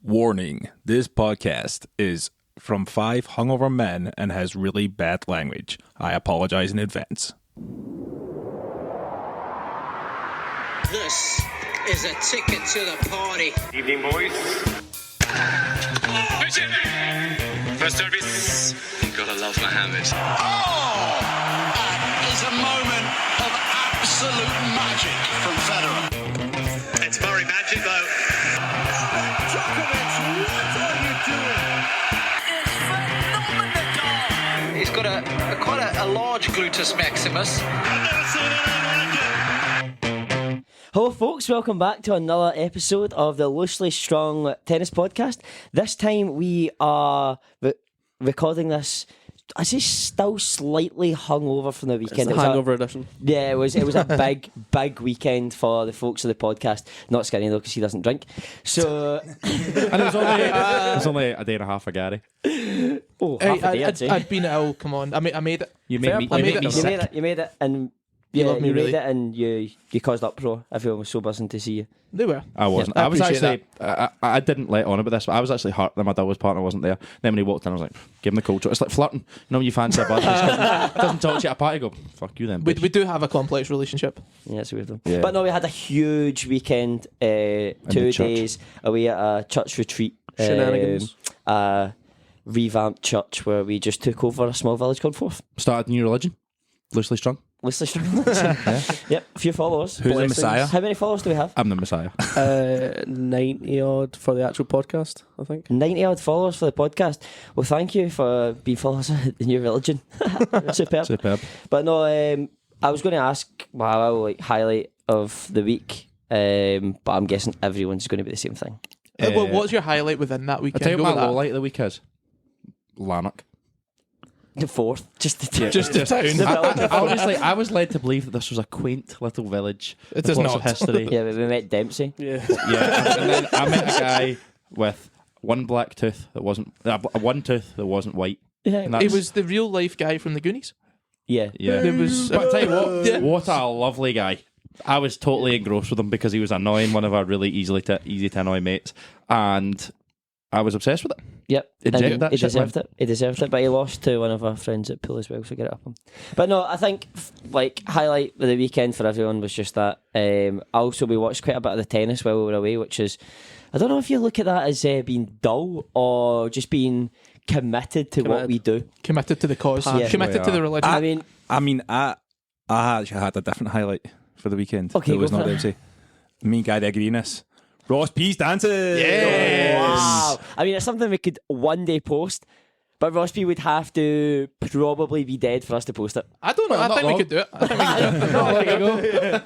Warning, this podcast is from 5 hungover men and has really bad language. I apologize in advance. This is a ticket to the party. Evening, boys. First service. You gotta love Mohammed. Oh! That is a moment of absolute magic from Federer. It's Murray magic, though. Djokovic, what are you doing? It's phenomenal. He's got quite a large gluteus maximus. I've never seen anything like it. Hello folks, welcome back to another episode of the Loosely Strung Tennis Podcast. This time we are recording this, I say still slightly hungover from the weekend. It's the Hangover edition. Yeah, it was a big weekend for the folks of the podcast. Not Skinny though, because he doesn't drink. So And it was only a day and a half for Gary. half a day, I'd say. I'd been ill, come on. I made it. You made me, I you made made it. me You sick. made it. You made it, and You love me, you really. made it, and you caused uproar. Everyone was so buzzing to see you. They were. I wasn't. Yeah, I I was appreciate actually. I didn't let on about this, but I was actually hurt that my doubles partner wasn't there. Then when he walked in, I was like, "Give him the culture." It's like flirting. You know, when you fancy a bud, doesn't talk to you at a party. Go, fuck you then. We bitch." do have a complex relationship. Yeah, it's a weird one. Yeah. But no, we had a huge weekend, 2 the church. days away at a church retreat. Shenanigans. A revamped church where we just took over a small village called Forth. Started a new religion, loosely strung. Loosely Strung. Yep, a few followers. Who's the Messiah? How many followers do we have? I'm the Messiah. 90 odd for the actual podcast, I think. 90 odd followers for the podcast. Well, thank you for being followers of the new religion. Superb. Superb. But no, I was going to ask my highlight of the week, but I'm guessing everyone's going to be the same thing. Well, what's your highlight within that I weekend? tell you Go what with my that. low light of the week is. Lanark. The Fourth, just the Just the town. Honestly, I was led to believe that this was a quaint little village. It with does lots not. of history. Yeah, we met Dempsey. Yeah. Yeah, and then I met a guy with one black tooth that wasn't one tooth that wasn't white. Yeah, And He that's- was the real life guy from the Goonies. yeah. Yeah. There was. But I tell you what, Yeah. what a lovely guy. I was totally engrossed with him because he was annoying, one of our really easy to annoy mates, and I was obsessed with it. Yep. Eject And that he shit, deserved it. He deserved it, but he lost to one of our friends at pool as well, so get it up him. But no, I think highlight of the weekend for everyone was just that. Also, we watched quite a bit of the tennis while we were away, which is, I don't know if you look at that as being dull or just being committed to what we do. Committed to the cause. Yeah. Committed to the religion. I mean, I actually had a different highlight for the weekend. Okay, It was go not for it. Dempsey. Me and Guy the Greenest. Ross P's dancing. wow. I mean, it's something we could one day post, but Ross P would have to probably be dead for us to post it. I don't know. I think we could do it. I think we could do it.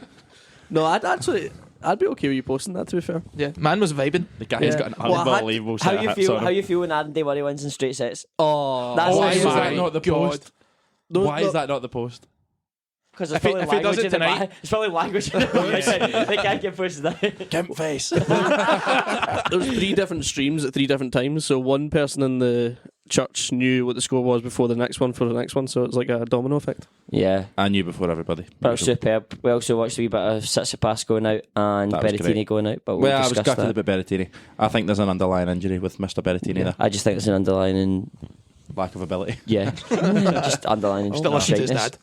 No, I'd be okay with you posting that, to be fair. Yeah, man was vibing. The guy's got an Well, I had- unbelievable How set you of hips feel? on How him. you feel when Andy Murray wins in straight sets? Oh, That's Why how is you that feel. not the God. post? No, Why no. is that not the post? Because it's If he- probably if he does language it in the tonight- back. It's probably language in the back. They can't get posted that. Gimp face. There was 3 different streams at 3 different times, so one person in the church knew what the score was before the next one for the next one, so it's like a domino effect. Yeah, I knew before everybody. but it was superb. We also watched a wee bit of Tsitsipas going out and That was Berrettini great. going out, but we'll Well, I was discuss gutted that. about Berrettini. I think there's an underlying injury with Mr. Berrettini there. I just think there's an underlying, Lack of ability. yeah, just underlying. Still listen to his shyness. dad.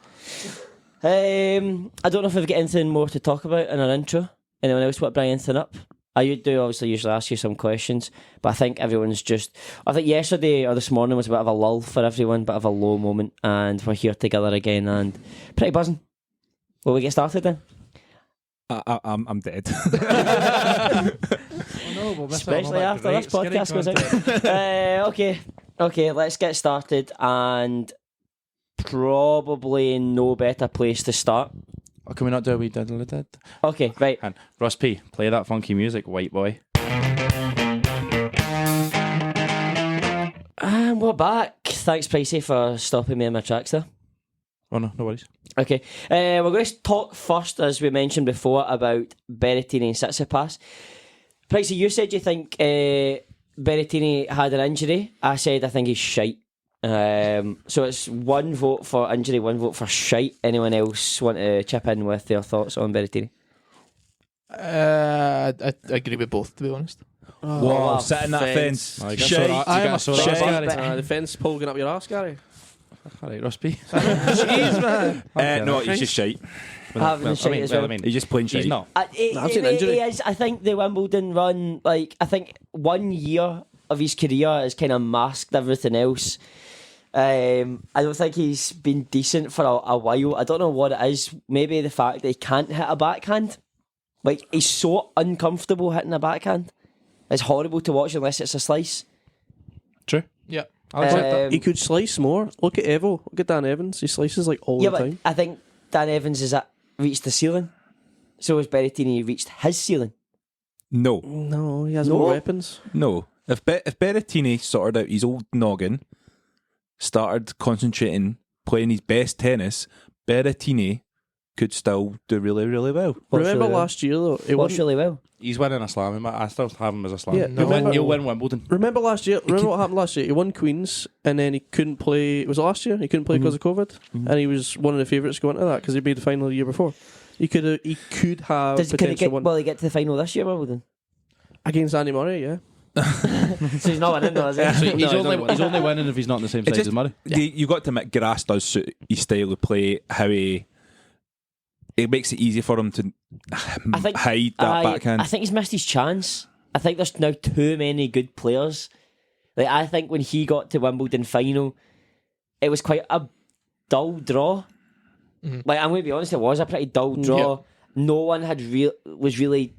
I don't know if we've got anything more to talk about in our intro. Anyone else want to bring anything up? I do obviously usually ask you some questions, but I think everyone's just... I think yesterday or this morning was a bit of a lull for everyone, bit of a low moment, and we're here together again and pretty buzzing. Will we get started then? I'm dead. Especially after this podcast goes out. Okay, let's get started, and probably no better place to start. Oh, can we not do a wee diddle-a-did? Okay, right. And Ross P, play that funky music, white boy. And we're back. Thanks, Pricey, for stopping me in my tracks there. Oh no, no worries. Okay, we're going to talk first, as we mentioned before, about Berrettini and Tsitsipas. Pricey, you said you think Berrettini had an injury. I said I think he's shite. So it's 1 vote for injury, 1 vote for shite. Anyone else want to chip in with their thoughts on Berrettini? I agree with both, to be honest. Wow, sit in that fence. Oh, you got Shite. sore arse, you got sore arse, Shite. Gary. The fence pulling up your arse, Gary. All right, Rusty. Jeez, man. No, he's just shite. Having shite as well. He's just plain shite. He's not. I've seen injury. I think the Wimbledon run, like, I think 1 year of his career has kind of masked everything else. I don't think he's been decent for a while. I don't know what it is. Maybe the fact that he can't hit a backhand. Like, he's so uncomfortable hitting a backhand. It's horrible to watch unless it's a slice. True. Yeah. I accept that. He could slice more. Look at Evo. Look at Dan Evans. He slices like all Yeah, the but time. I think Dan Evans has reached the ceiling. So has Berrettini reached his ceiling. No. No, he has No. more weapons. No. If Berrettini sorted out his old noggin, started concentrating, playing his best tennis, Berrettini could still do really, really well. Remember really well. last year though? It Watched wasn't. really well. He's winning a slam. I still have him as a slam. Yeah, no. He'll win Wimbledon. Remember last year? Remember what happened last year? He won Queens and then he couldn't play. Was it last year? He couldn't play because of COVID, and he was one of the favourites going into that because he made the final the year before. He could have Could he potentially won will he get to the final this year, Wimbledon? against Andy Murray. Yeah, So he's not winning though, is he? He's only winning if he's not on the same side just- as Murray. You got to admit, grass does suit his style of play, how it makes it easy for him to hide that backhand. I think he's missed his chance. I think there's now too many good players. Like, I think when he got to Wimbledon final, it was quite a dull draw. Like, I'm going to be honest, it was a pretty dull draw. No one was really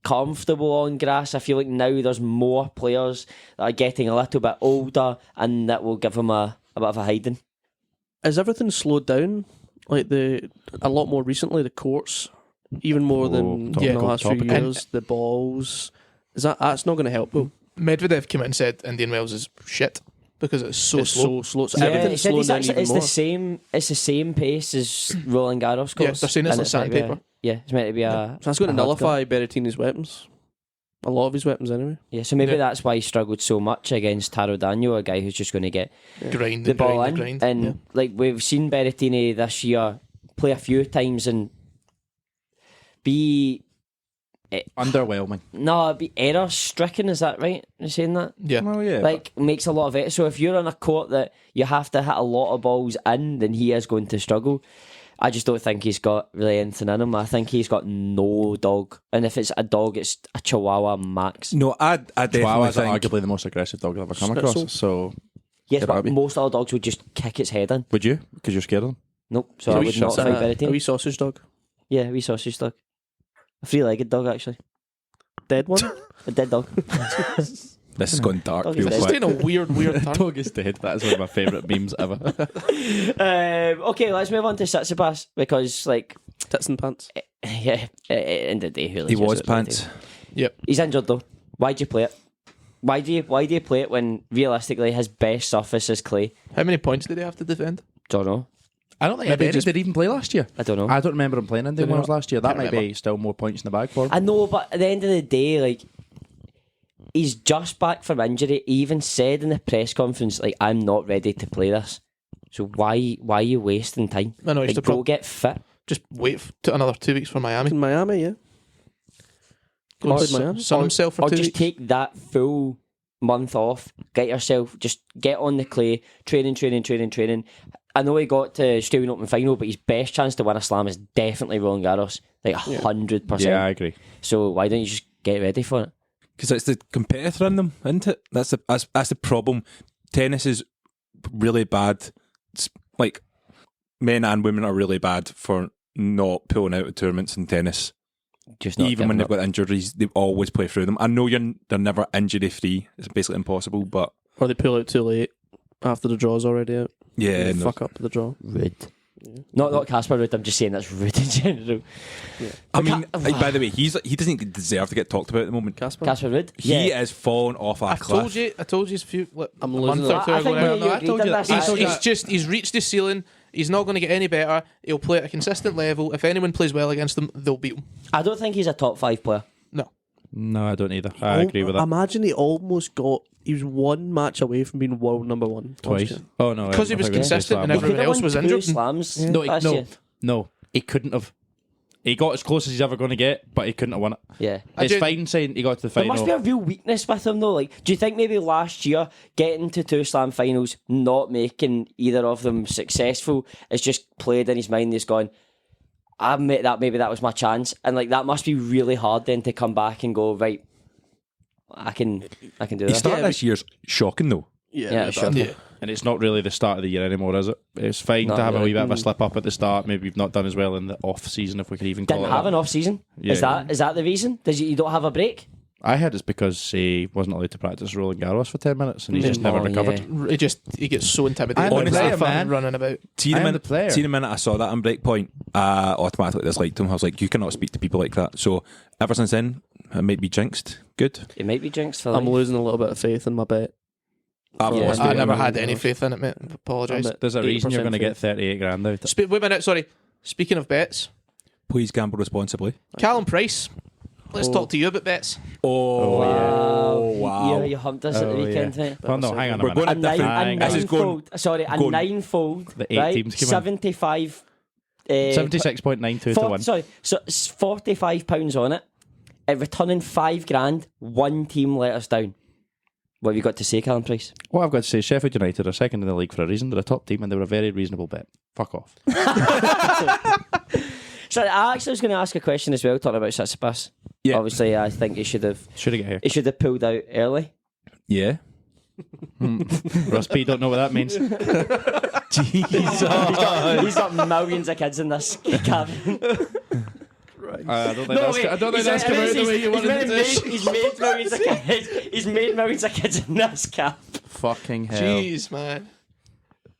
comfortable on grass. I feel like now there's more players that are getting a little bit older, and that will give him a bit of a hiding. has everything slowed down? Like a lot more recently, the courts, even more than topical the last few topic. years. The balls, that's not going to help though. Medvedev came out and said Indian Wells is shit because it's so slow. So slow. So Yeah, everything's he said slowing down even it's more. the same. It's the same pace as Roland Garros course. Yeah, they're saying it's and like meant to be sandpaper. it's meant to be a. So that's going to a hard court. nullify Berrettini's weapons. A lot of his weapons, anyway. Yeah, so maybe Yeah. that's why he struggled so much against Taro Daniel, a guy who's just going to get Grind the and ball grind in. and grind. And Yeah. like we've seen Berrettini this year play a few times and be Underwhelming. error stricken. Is that right? You're saying that? Yeah. Oh yeah. Like makes a lot of it. So if you're on a court that you have to hit a lot of balls in, then he is going to struggle. I just don't think he's got really anything in him. I think he's got no dog, and if it's a dog, it's a Chihuahua max. No, I definitely Chihuahuas are think. arguably the most aggressive dog I've ever come Schnitzel. across. So Yes, Yeah, but Bobby. most other dogs would just kick its head in. would you? Because you're scared of them. Nope. So A I wee would not shit- fight a Berrettini. wee sausage dog, Yeah, a wee sausage dog. A three-legged dog, actually. dead one. A dead dog. This has gone dark Dog real is It's quick. taking a weird turn. Dog is dead. That is one of my favourite memes ever. Okay, let's move on to Tsitsipas because, like, Tits and pants. yeah, in the day, who He cares was what pants. they do? He's injured though. Why'd you play it? Why do you play it when realistically his best surface is clay? How many points did he have to defend? Don't know. I don't think Maybe Maybe did he even play last year. I don't know. I don't remember him playing Indian Don't Wells know. last year. That Can't might be still more points in the bag for him. I know, but at the end of the day, like, he's just back from injury. He even said in the press conference, like, I'm not ready to play this. So why are you wasting time? I know, he's Like, the go get fit. Just wait to another 2 weeks for Miami. In Miami, yeah. Go and Played Miami. sun himself for Or 2 just weeks. take that full month off. Get yourself, just get on the clay, training. I know he got to Australian Open final, but his best chance to win a slam is definitely Roland Garros, like 100%. Yeah, I agree. So why don't you just get ready for it? Because it's the competitor in them, isn't it? That's the problem. Tennis is really bad. It's like men and women are really bad for not pulling out of tournaments in tennis. Just not Even when giving they've up. got injuries, they always play through them. I know they're never injury free. It's basically impossible. But Or they pull out too late after the draw's already out. yeah, They no. fuck up the draw. rude. Not Casper rude. I'm just saying that's rude in general. I mean, like, by the way, he doesn't deserve to get talked about at the moment. Casper. Casper rude. He is falling off a I cliff. told you a few a I'm month losing or it. two I ago. think now. you No, I agreed told on you this. that. He's reached his ceiling. He's not going to get any better. He'll play at a consistent level. If anyone plays well against him, they'll beat him. I don't think he's a top 5 player. No. No, I don't either. I agree with that. Imagine he almost got. He was one match away from being world number one. Twice. Oh no, Because he was I thought you were gonna say consistent slam. and He everyone could have else won was 2 injured. slams No, last no, year. no. He couldn't have. He got as close as he's ever going to get, but he couldn't have won it. Yeah. It's fine saying he got to the There final. must be a real weakness with him though. Like, do you think maybe last year getting to 2 slam finals, not making either of them successful, is just played in his mind? He's gone, I admit that maybe that was my chance, and like that must be really hard then to come back and go, right, I can do He this. started this year's shocking though. Yeah, sure. Yeah. And it's not really the start of the year anymore, is it? It's fine Not to have a really. wee bit of a slip up at the start. Maybe we've not done as well in the off season, if we could even call Didn't it have that. an off season. Yeah. Is that the reason? You don't have a break? I heard it's because he wasn't allowed to practice Roland Garros for 10 minutes and he's just never Oh, recovered. yeah. He gets so intimidated. I'm the player, man. Running about. See I the am the player. minute I saw that on Breakpoint, automatically disliked him. I was like, you cannot speak to people like that. So ever since then, I might be jinxed. Good. It might be jinxed for I'm life. losing a little bit of faith in my bet. I've Yeah. lost I it. never had any faith in it, mate. Apologise. I'm at There's a reason you're 80% going to get faith. 38 grand out of it. Wait a minute, sorry. Speaking of bets, Please gamble responsibly. Callum Price. Let's talk to you about bets. Oh, wow. Yeah, you humped us at the Oh, weekend, yeah. mate. Well, no, hang on a We're minute. going to different. Hang on. This is going. A going- ninefold. The 8 right? teams came in. 75. 76.92 to 1. Sorry, so it's £45 on it. Returning £5,000. One team let us down. What have you got to say, Callum Price? What I've got to say, Sheffield United are second in the league for a reason. They're a top team and they were a very reasonable bet. Fuck off. So I actually was going to ask a question as well, talking about Tsitsipas. Yeah. Obviously, I think he should have pulled out early. Yeah. Russ P don't know what that means. He's got millions of kids in this cabin. I don't think that's come out the way you wanted it to. He's made millions of kids. He's made millions of kids in this cap. Fucking hell. Jeez, man.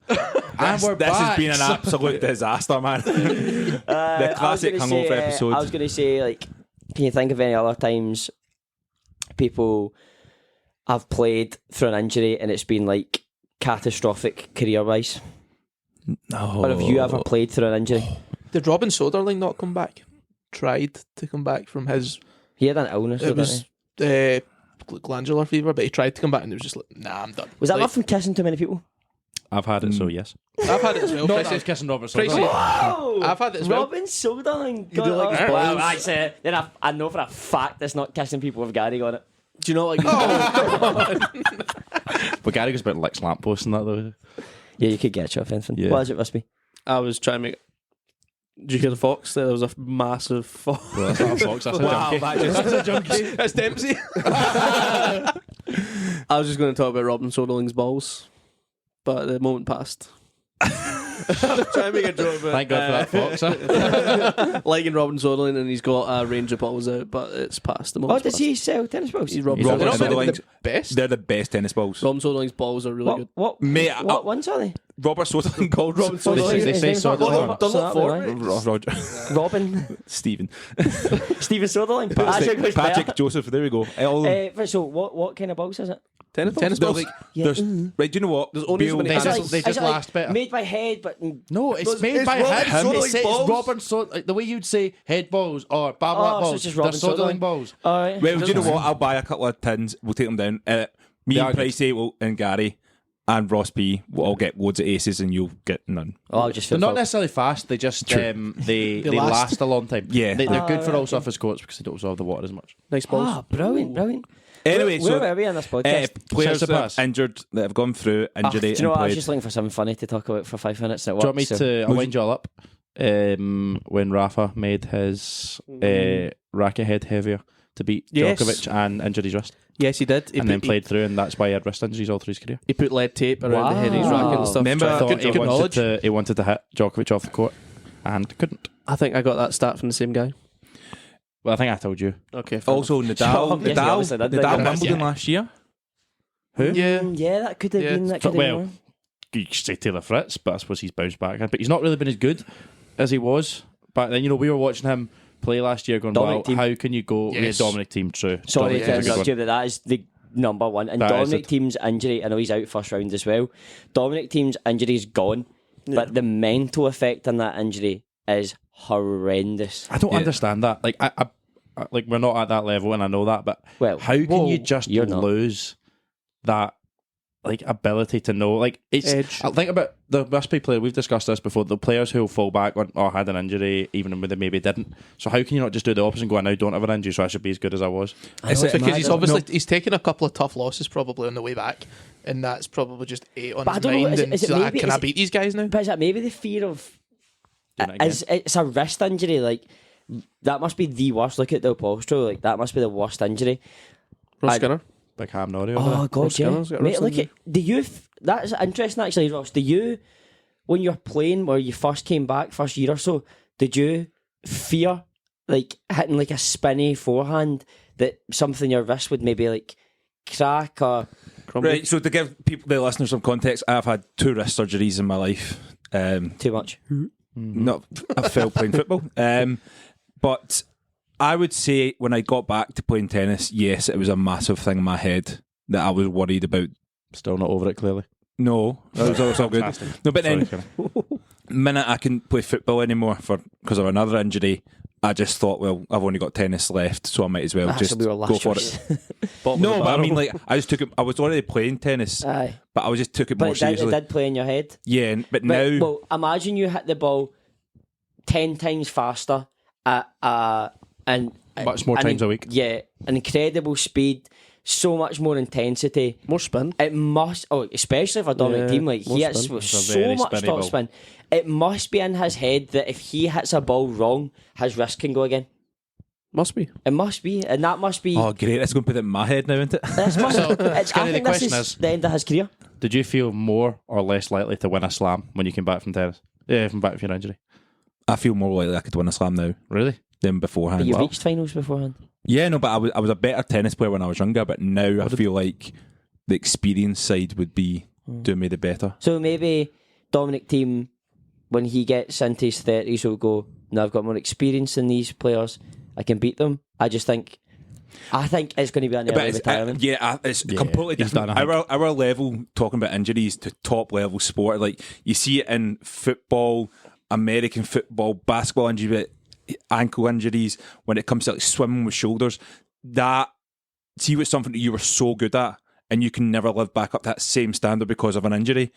And we're This has back. been an absolute disaster, man. The classic Hangover episode. I was going to say, like, can you think of any other times people have played through an injury and it's been like catastrophic career-wise? No. Or have you ever played through an injury? Did Robin Soderling not come back? Tried to come back from his. He had an illness. It was glandular fever, but he tried to come back and he was just like, nah, I'm done. Was that Like, not from kissing too many people? I've had it, so yes. I've had it as well. Not Pricey. that I was kissing Roberts. Pricey. Wow! I've had it as well. Robin Soderling. You do like his Well, balls? actually, then I know for a fact that's not kissing people with Gary on it. Do you know like But Gary goes about like lampposts and that though. Yeah, you could get you off anything. Yeah. What is it, must be? I was trying to make. Did you hear the fox? There was a massive fox. Well, that's not a fox, that's a Wow, junkie. that just- That's a junkie. That's Dempsey. I was just going to talk about Robin Soderling's balls, but the moment passed. I was trying to make a joke about Thank God for that fox. Huh? liking Robin Soderling, and he's got a range of balls out, but it's past the Oh, moment. does he sell tennis balls? He's Robin He's Robert Soderling. They're not Soderling's- the best. They're the best tennis balls. Robin Soderling's balls are really good. What Mate, what ones are they? Robert Soderling called Robert They Soderling. say His name's not Soderling. Robert, so that'll be right. Roger. Robin. Stephen. Stephen Soderling. Actually, goes Patrick better. Joseph. There we go. All of them. Right, so what kind of balls is it? Tennis balls. Tennis There's balls. like, Yeah. there's, right, do you know what? There's only so many They tennis just- they Is just it like last better. made by head, but No, it's It's made by Robin him. Soderling It's balls. Robin like the way you'd say head balls or blah blah Oh, so balls. it's just They're Robin Soderling Soderling. balls. all right. Well, do you know what? I'll buy a couple of tins. We'll take them down. Me They and are good. Pricey and Gary and Ross P will all get loads of aces and you'll get none. Oh, I'll just They're feel not necessarily fast. They just they last. last a long time. Yeah. they're good for right, all surface courts because they don't absorb the water as much. Nice balls. Ah, brilliant, brilliant. Anyway, where so were we on this podcast? players that Tsitsipas. have injured, that have gone through Ah, injury do you know and what? I was played. just looking for something funny to talk about for 5 minutes. And it Do you want worked, me so- to? I'll wind you all up. When Rafa made his racket head heavier to beat Yes. Djokovic and injured his wrist, Yes, he did. He and then played through, and that's why he had wrist injuries all through his career. He put lead tape around the head of his racket and stuff. Remember- Trying to- Thought good knowledge. he wanted to hit Djokovic off the court and couldn't. I think I got that stat from the same guy. Well, I think I told you. Okay. fair Also, Sure, Nadal, yes, obviously, Nadal, that did. Nadal Yeah. Wimbledon last year. Who? Yeah. Yeah, that could have Yeah. been. That could have Well, been. You could say Taylor Fritz, but I suppose he's bounced back. But he's not really been as good as he was back then. You know, we were watching him play last year going, Dominic well, Thiem. how can you go... Yes. Yeah, Dominic Thiem, true. Sorry Dominic to Thiem's a good interrupt one. you, but that is the number one. And That is Dominic it. Thiem's injury, I know he's out first round as well. Dominic Thiem's injury is gone, but the mental effect on that injury is horrendous. I don't Yeah. understand that. Like, I like we're not at that level, and I know that. But Well, how can whoa, you just you're not. lose that like ability to know. Like it's. Edge. I think about the must be player. We've discussed this before. The players who will fall back on or had an injury, even when they maybe didn't. So how can you not just do the opposite and go, I now don't have an injury, so I should be as good as I was? It's because he's obviously he's taken a couple of tough losses probably on the way back, and that's probably just ate on But I his don't know, mind. is And it so, maybe- can is I it- beat these guys now? But is that maybe the fear of Doing it again. it's a wrist injury? Like that must be the worst. Look at Del Postro. Like that must be the worst injury. Ross I- Skinner. Big Ham Noddy over Oh there. God, Ross yeah. Skinner's got a Mate, wrist look at injury. the youth. That's interesting actually, Ross. Do you, when you're playing, where you first came back, first year or so, did you fear like hitting like a spinny forehand that something in your wrist would maybe like crack or? Right, so to give the listeners some context, I've had 2 wrist surgeries in my life. Too much. Not I fell playing football. But I would say when I got back to playing tennis, yes, it was a massive thing in my head that I was worried about. Still not over it, clearly. No, it was all good. Fantastic. No, but Sorry, then Kenny. minute I couldn't play football anymore because of another injury, I just thought, well, I've only got tennis left, so I might as well That's just we were go last for choice. it. No, but I mean, like, I just took it. I was already playing tennis, Aye, but I just took it but more it did, seriously. play in your head. Yeah, but But, now, well, imagine you hit the ball 10 times faster and Much more times a week. Yeah, an incredible speed, so much more intensity. More spin. It must, especially for Dominic Yeah, Thiem, like more he hits spin. with It's a so very much spinny top ball. spin. It must be in his head that if he hits a ball wrong, his wrist can go again. Must be. It must be, and that must be. oh great, that's going to put it in my head now, isn't it? This must, it's, Skinny, I think the this question is is- the end of his career. Did you feel more or less likely to win a slam when you came back from tennis? Yeah, from back from your injury. I feel more likely I could win a slam now Really? than beforehand. But you've Well, reached finals beforehand. yeah, no, but I was a better tennis player when I was younger, but now I feel like the experience side would be doing me the better. So maybe Dominic Thiem, when he gets into his 30s, will go, no, I've got more experience than these players. I can beat them. I think it's going to be an But early it's, retirement. it's completely he's different. done, I think. Our level, talking about injuries to top level sport, like you see it in football, American football, basketball injury, ankle injuries. When it comes to like swimming with shoulders, that see what's something that you were so good at, and you can never live back up to that same standard because of an injury.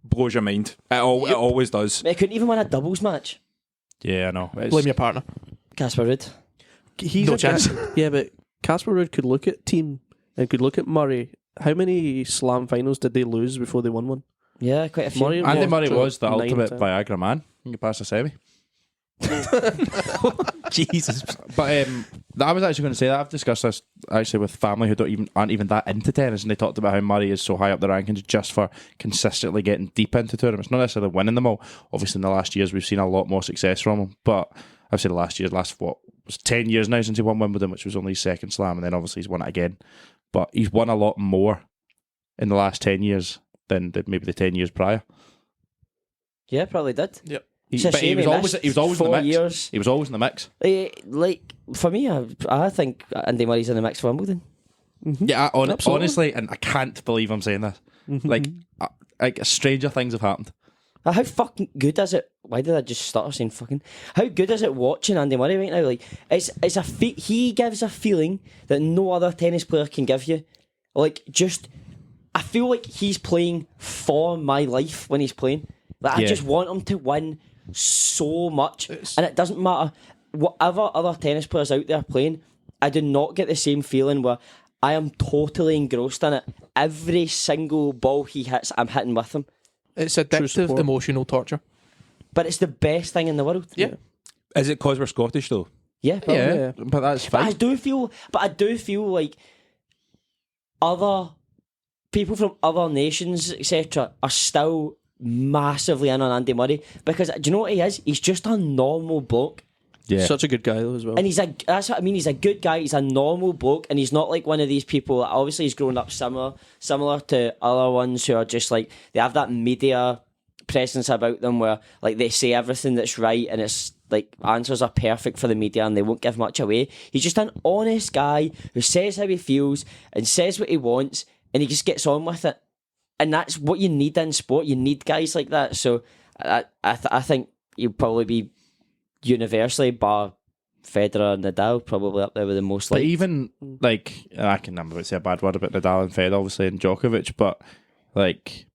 Blows your mind. It always does. They couldn't even win a doubles match. Yeah, I know. It's- Blame your partner. Casper Ruud. He's No a guy- chance. Yeah, but Casper Ruud could look at Team and could look at Murray. How many slam finals did they lose before they won one? Yeah, quite a few. Murray Andy lost Murray to was the 9 ultimate times. Viagra man. You can pass the semi. Jesus. But I was actually going to say that I've discussed this actually with family who aren't even that into tennis, and they talked about how Murray is so high up the rankings just for consistently getting deep into tournaments, not necessarily winning them all. Obviously, in the last years we've seen a lot more success from him, but I've said last 10 years now since he won Wimbledon, which was only his second slam, and then obviously he's won it again. But he's won a lot more in the last 10 years than maybe the 10 years prior. Yeah, probably did. Yep. It's a But shame he was missed always in the 4 mix. years. He was always in the mix. Like, for me, I think Andy Murray's in the mix for Wimbledon. Yeah, Absolutely. honestly, and I can't believe I'm saying this. Like stranger things have happened. How fucking good is it? Why did I just stutter saying fucking? How good is it watching Andy Murray right now? Like, it's a he gives a feeling that no other tennis player can give you. Like, just I feel like he's playing for my life when he's playing. Like, I Yeah. just want him to win so much, and it doesn't matter whatever other tennis players out there playing. I do not get the same feeling where I am totally engrossed in it. Every single ball he hits, I'm hitting with him. It's addictive, support. emotional torture. But it's the best thing in the world. Yeah. Is it because we're Scottish though? Yeah, probably. Yeah, but that's But I fine. do feel like other people from other nations, etc., are still massively in on Andy Murray because do you know what he is? He's just a normal bloke. Yeah, Such a good guy though as well. And that's what I mean, he's a good guy, he's a normal bloke, and he's not like one of these people, obviously he's grown up similar to other ones who are just like, they have that media presence about them where like they say everything that's right and it's like answers are perfect for the media and they won't give much away. He's just an honest guy who says how he feels and says what he wants and he just gets on with it. And that's what you need in sport. You need guys like that. So I think you'll probably be universally, bar Federer and Nadal, probably up there with the most but liked. even like I'm about to say a bad word about Nadal and Fed, obviously, and Djokovic, but Like,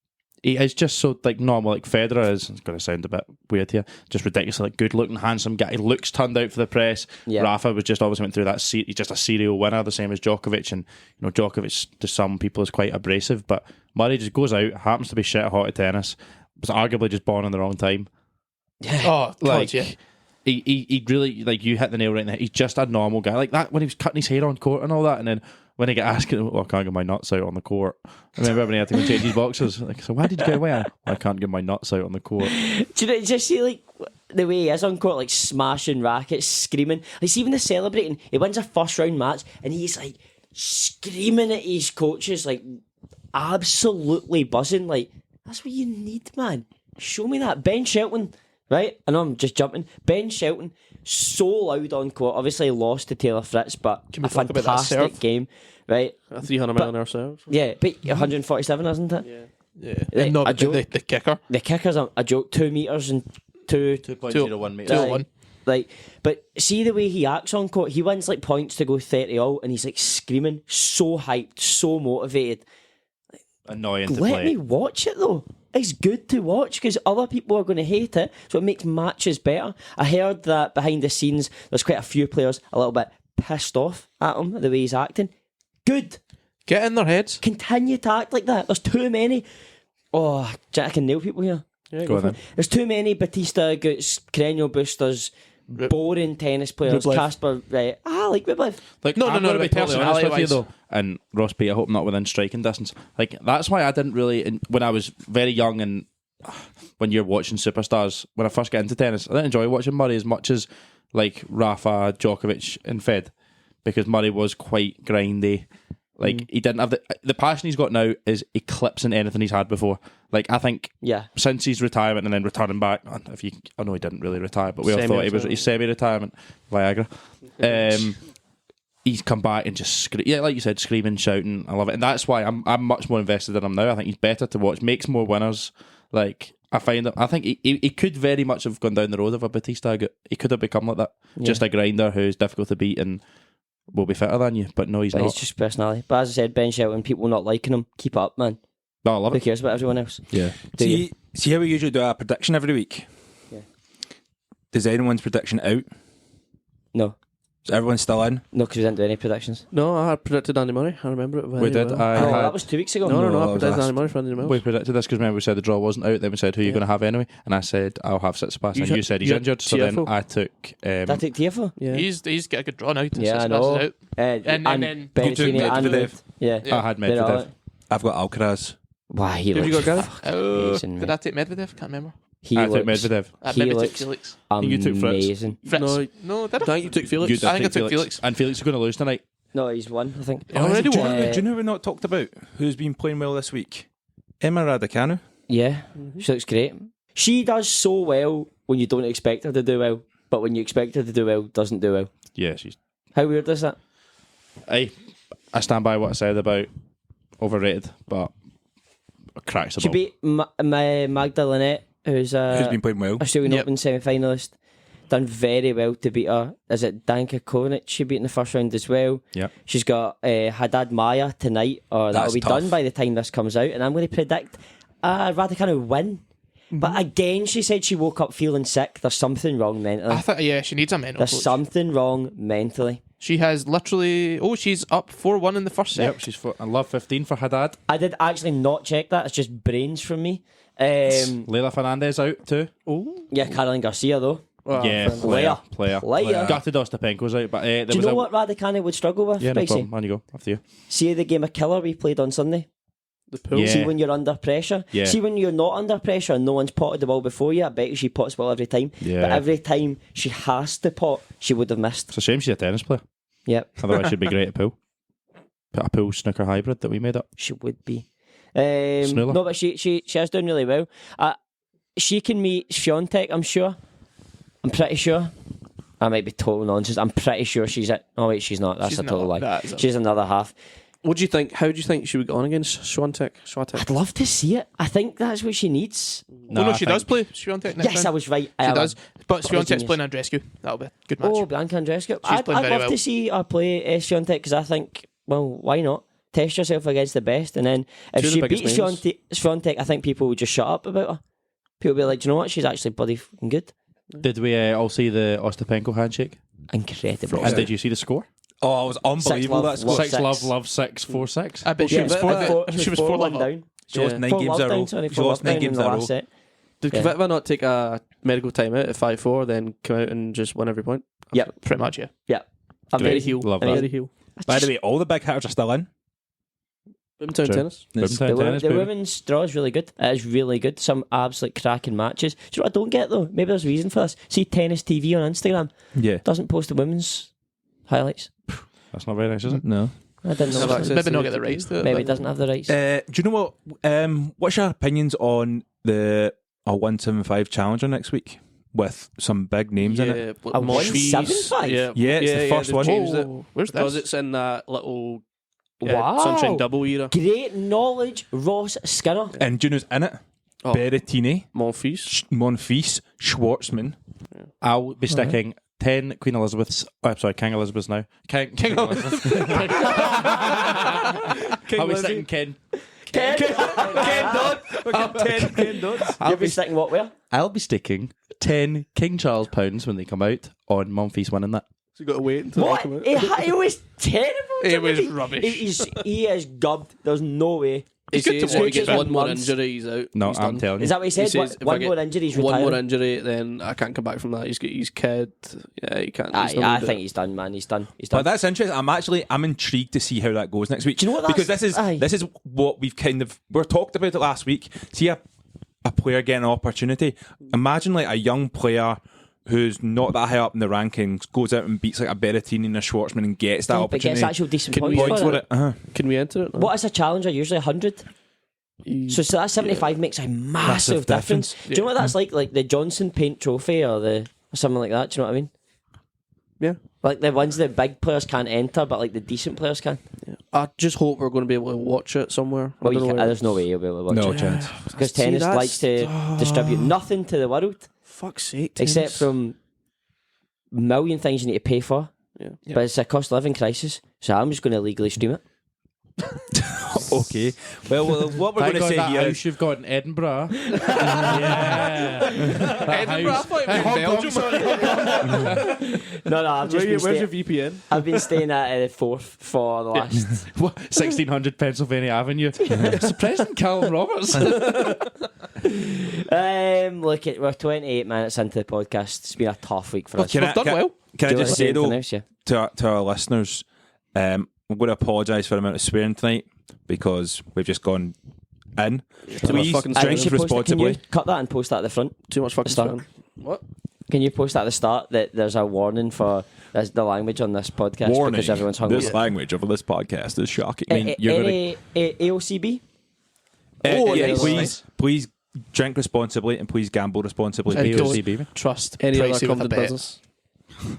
he is just so like normal. Like Federer is, it's going to sound a bit weird here, just ridiculously like good looking, handsome guy. He looks turned out for the press. Yeah. Rafa was just obviously went through that. He's just a serial winner, the same as Djokovic. And Djokovic to some people is quite abrasive, but Murray just goes out, happens to be shit hot at tennis, was arguably just born in the wrong time. Oh, Like, God, yeah. he really, like, you hit the nail right in the head. He's just a normal guy. Like that when he was cutting his hair on court and all that, and then when he got asked, well, I can't get my nuts out on the court. I remember when he had to go change his boxers. Like, so why did you get away? I can't get my nuts out on the court. Do you just see like the way he is on court, like smashing rackets, screaming? Like, see, even the celebrating, he wins a first round match and he's like screaming at his coaches, like absolutely buzzing. Like, that's what you need, man. Show me that. Ben Shelton, right? I know I'm just jumping. Ben Shelton, so loud on court. Obviously lost to Taylor Fritz, but Can we a talk about that fantastic serve? game, right? 300 mile an hour serve. Yeah, but 147, isn't it? Yeah. Like, And not a the, joke. the kicker. The kicker's a joke. 2 meters and 2.01 metres. 2-1. Like, but see the way he acts on court. He wins like points to go 30 all, and he's like screaming, so hyped, so motivated. Annoying to Let play. me watch it though. It's good to watch because other people are going to hate it, so it makes matches better. I heard that behind the scenes, there's quite a few players a little bit pissed off at him the way he's acting. Good. Get in their heads. Continue to act like that. There's too many. Oh, Jack, I can nail people here. Yeah, Go on then. There's too many Batista, Goots, Cranial Boosters, boring tennis players. Rublev. Casper, right? Like Rublev. Like, No, I'm no, gonna no, be totally honest with you personality-wise. though, and Ross Pete, I hope not within striking distance. Like, that's why I didn't really, when I was very young and when you're watching superstars, when I first got into tennis, I didn't enjoy watching Murray as much as like Rafa, Djokovic, and Fed, because Murray was quite grindy. Like, he didn't have the passion he's got now is eclipsing anything he's had before. Like, I think Yeah. since his retirement and then returning back, I know he didn't really retire, but we all thought he was his semi-retirement, Viagra. He's come back and just like you said, screaming, shouting. I love it, and that's why I'm much more invested in him now. I think he's better to watch, makes more winners. Like, I think he could very much have gone down the road of a Batista. He could have become like that, just a grinder who's difficult to beat and will be fitter than you. But no, he's But not. it's just personality. But as I said, Ben Shelton, people not liking him, keep it up, man. No, I love Who it. cares about everyone else? Yeah. Do you? See how we usually do our prediction every week? Yeah. Does anyone's prediction out? No. Is everyone still in? No, because we didn't do any predictions. No, I had predicted Andy Murray. I remember it. We did. Well. I Oh, had. that was 2 weeks ago. No, No, I that was predicted last- Andy Murray for Andy Mills. We predicted this because remember we said the draw wasn't out. Then we said who you're going to have anyway, and I said I'll have Tsitsipas, and You you said he's you- injured. So then Tiafoe. I took. Did I take Tiafoe? Yeah. He's got a good draw now. Yeah, I Tsitsipas know. is out. And then- Berrettini You took and Medvedev. Yeah. Yeah. I had They're all Medvedev. out. I've got Alcaraz. Wow, he Who have you looks got, Gary? Oh, amazing, did mate. I take Medvedev? Can't remember. He I took looks Medvedev. I He maybe took looks Felix. think you took Fritz. amazing. Fritz. No, No, did I I? think you took Felix. You did I think I take took Felix. And Felix is going to lose tonight. No, he's won, I think. Already do, you won. know, do you know who we've not talked about? Who's been playing well this week? Emma Raducanu. Yeah, she looks great. She does so well when you don't expect her to do well, but when you expect her to do well, doesn't do well. Yeah, she's. How weird is that? I stand by what I said about overrated, but cracks She about. beat my Magda Lynette, who's Who's been playing well? Australian Yep. Open semi-finalist. Done very well to beat her. Is it Danka Konic she beat in the first round as well? Yeah. She's got Haddad Maya tonight, or that'll That's be tough. done by the time this comes out. And I'm going to predict Raducanu win. But again, she said she woke up feeling sick. There's something wrong mentally. I thought, yeah, she needs a mental There's coach. something wrong mentally. She has literally. Oh, she's up 4-1 in the first set. Yep, she's. I love 15 for Haddad. I did actually not check that. It's just brains from me. Leila Fernandez out too. Yeah, Caroline Garcia though. Yeah, Player. player. Gutted Ostapenko's out, but there Do you was know a, what Raducanu would struggle with, Yeah, no Spicey? problem. On you go. After you. See the game of Killer we played on Sunday? The pool. Yeah. See when you're under pressure? Yeah. See when you're not under pressure and no one's potted the ball before you? I bet you she pots the ball every time. Yeah. But every time she has to pot, she would have missed. It's a shame she's a tennis player. Yep, Otherwise, she'd be great at pool. Put a pool snooker hybrid that we made up. she would be. Snooler. No, but she is doing really well. She can meet Swiatek, I'm sure. I'm pretty sure. I might be total nonsense. I'm pretty sure she's it. Oh wait, she's not. That's She's a total not. lie. That is a- She's another half. What do you think? How do you think she would get on against Swiatek? I'd love to see it. I think that's what she needs. No, I she think- does play Swiatek next Yes, round. I was right. She does. But What a Swiatek's genius. playing Andreescu. That'll be a good match. Oh, Bianca Andreescu. I'd playing love very well. to see her play Swiatek because I think, well, why not? test yourself against the best, and then if Two of she the biggest beats Swiatek, I think people would just shut up about her. People will be like, do you know what? She's actually bloody fucking good. Did we all see the Ostapenko handshake? Incredible. And did you see the score? Oh, it was unbelievable. love, That score. love. 6 love 6 4-6. I bet she was She was 4 love down. She lost 9 games in a row. She lost 9 games in a row. Set. Did Kvitova not take a medical timeout at 5-4, then come out and just win every point? Yep. pretty much, yeah. Yeah. Very heel. Love Very that. heel. By the way, all the big hitters are still in. Badminton True. tennis. The women's draw is really good. It is really good. Some absolute cracking matches. Do you know what I don't get though? Maybe there's a reason for this. See Tennis TV on Instagram Yeah. doesn't post the women's highlights. That's not very nice, is it? No. I didn't know. Have that. access Maybe to not it. get the rights to it. Maybe but- it doesn't have the rights. Do you know what? What's your opinions on the 175 Challenger next week with some big names in it? A 175? Yeah, it's the first they've one. changed it. Oh, where's Because this? it's in that little Wow. Sunshine Double era. Great knowledge, Ross Skinner. And do you know who's in it? Oh. Berrettini, Monfils. Monfils, Schwartzman. I'll be sticking 10 Queen Elizabeth's. Oh, sorry, King Elizabeth's now. King Elizabeth. I'll be sticking Ken. Ken Dodd. Ken Dodds. You'll be sticking what where? I'll be sticking 10 King Charles pounds when they come out on Monfils winning that. So you got to wait until What? they come out. He was terrible. He was Timothy. rubbish. He is gubbed. There's no way. He good to says if he watch, gets but one more once- injury, he's out. No, He's I'm done. telling you. Is that what he said? He says, if I One get more injury, he's One retiring. more injury, then I can't come back from that. He's got his kid. Yeah, he can't. he's not I gonna do think it. he's done, man. He's done. He's But done. that's interesting. I'm intrigued to see how that goes next week. Do you know what Because that's- this is what we've we're talked about it last week. See a player getting an opportunity. Imagine like a young player who's not that high up in the rankings goes out and beats like a Berrettini and a Schwartzman and gets that But opportunity. gets actual decent Can we points Points for for it. it. Uh-huh. Can we enter it? What is a challenger? Usually 100. So that 75 makes a massive difference. Do you know what that's like? Like the Johnson Paint Trophy or something like that. Do you know what I mean? Yeah. Like the ones that big players can't enter, but like the decent players can. I just hope we're going to be able to watch it somewhere. I Well, don't know where. there's no way you'll be able to watch No it. chance. Because See, tennis that's- likes to distribute nothing to the world Fuck's sake. except tennis. from a million things you need to pay for. Yeah. But it's a cost of living crisis, so I'm just going to legally stream it. Okay. Well, what we're going Thank to God say that here house is you've got in Edinburgh. Yeah. Edinburgh, I thought it was Belgium. No, I've just been Where's your staying. VPN? I've been staying at Forth for the last. 1600 Pennsylvania Avenue. President Calum Roberts. Look, we're 28 minutes into the podcast. It's been a tough week for us. Can I, done can, well. can I Do you just wanna say anything though else, yeah? to our listeners, I'm going to apologise for the amount of swearing tonight because we've just gone in. Please fucking drink Should post it. Can you responsibly. cut that and post that at the front? Too much fucking Start. swearing. What? Can you post that at the start that there's a warning for the language on this podcast Warning: because everyone's hungry? this language over this podcast is shocking. I mean, you're going AOCB? Oh, yeah, yes. please drink responsibly and please gamble responsibly. And because don't baby. trust Any other Pricey with a competent bet. business? Who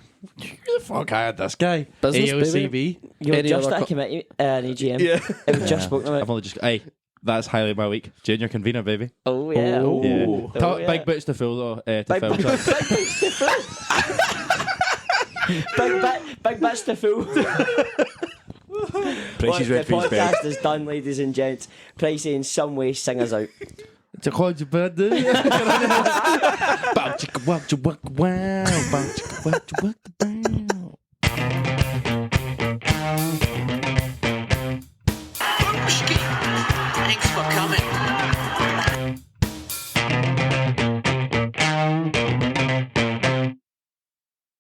the fuck hired this guy? Business, AOCB. You were Any just other at a committee, an AGM. Yeah. It was just spoken I've about. only just. Hey, that's highly my week. Junior convener, baby. Oh, yeah. Oh. Yeah. Oh, Talk, yeah. Big boots to fill though. To Big fill. boots Big bits to fool. Pricey's The red for his bed. podcast is done, ladies and gents. Pricey, in some way, sing us out. To call you birthday. Bow chicka wow chicka wow. Bow chicka wow chicka wow.